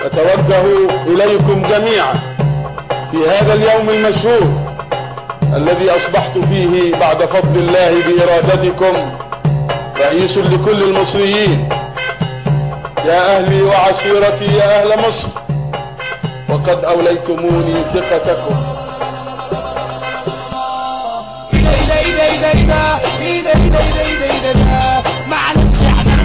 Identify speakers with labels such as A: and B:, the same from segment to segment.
A: أتوجه إليكم جميعا في هذا اليوم المشهود الذي أصبحت فيه بعد فضل الله بإرادتكم رئيس لكل المصريين. يا أهلي وعشيرتي يا أهل مصر، وقد أوليتموني ثقتكم.
B: معلش احنا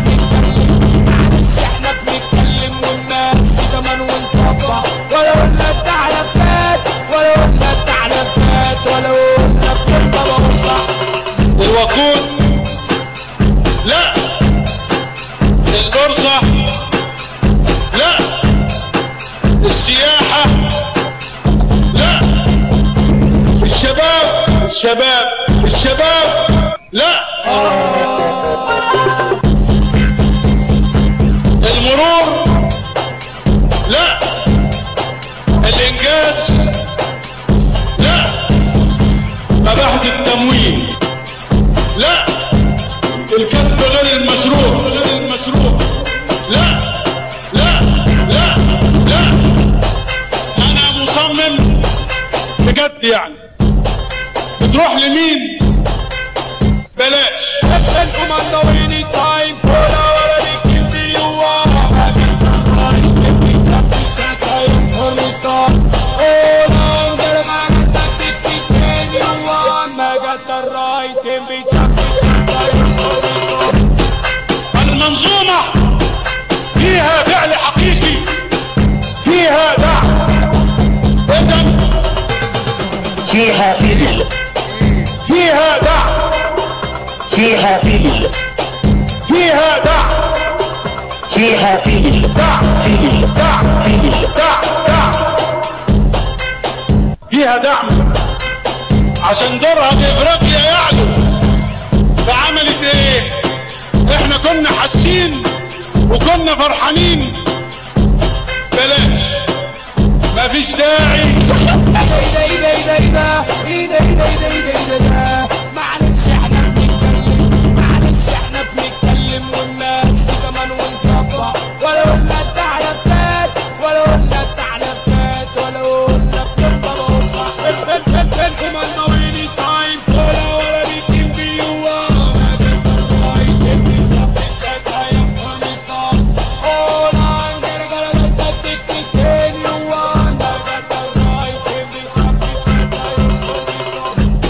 B: بنتكلم والناس كمان ونطبع، ولا قلنا التعلم فات ولا قلنا التعلم فات ولا قلنا بكلمة بوضع.
A: الوقود لا، البورصة لا، السياحة لا، الشباب لا، المرور لا، الانجاز لا، مباحث التموين لا، الكسب غير المشروع لا لا لا لا. انا مصمم بجد، يعني بتروح لمين؟ بلاش. المنظومة فيها فعل حقيقي، فيها دعم، إذن فيها فيل، فيها دعم، فيها فيل، فيها دعم، فيها فيل، دعم، فيل، دعم، فيل، دعم، فيها دعم عشان دورها في افريقيا يعلو. فعملت ايه؟ احنا كنا حاسين وكنا فرحانين. بلاش، مفيش داعي. معلش احنا بنتكلم والناس كمان ونطبع، ولا قلنا التعلم فات ولا قلنا التعلم فات ولا قلنا بكلمة بوضع. انتم النويني تايم ولا بيكين بيوا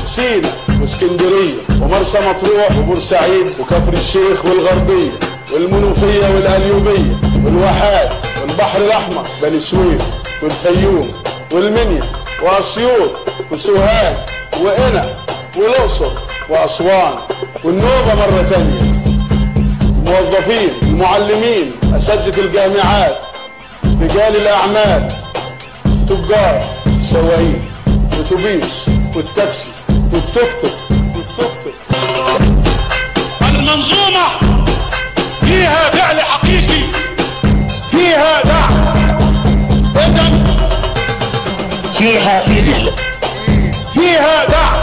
A: سينا واسكندرية ومرسى مطروح وبورسعيد وكفر الشيخ والغربية والمنوفية والقليوبية والواحات والبحر الأحمر، بني سويف والفيوم والمنيا وأسيوط وسوهاج وقنا والأقصر وأسوان والنوبة مرة ثانية. الموظفين، المعلمين، أساتذة الجامعات، رجال الأعمال، تجار، سواقين، الأتوبيس والتاكسي والتوك توك. المنظومة فيها فعل حقيقي، فيها دعم، إذن فيها فيل، فيها دعم،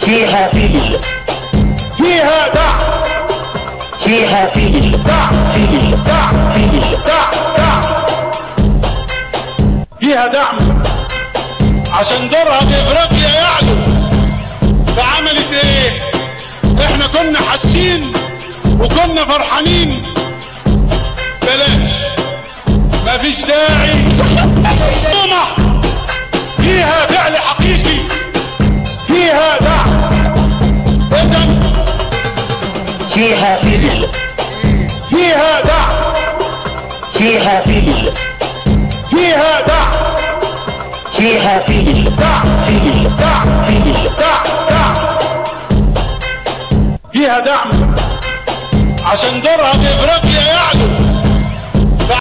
A: فيها فيل، فيها دعم، فيها فيل، دعم، فيل، دعم، فيل، دعم، فيها دعم عشان دورها في افريقيا يعلو. فعملت ايه؟ احنا كنا حاسين وكنا فرحانين. بلاش، مفيش داعي. منظومة فيها فعل حقيقي، فيها دعم، إذن فيها فيل، فيها دعم، فيها فيل، فيها دعم، فيها فيل، دعم، فيل، دعم، فيل، دعم، فيها دعم عشان دورها في افريقيا يعلو.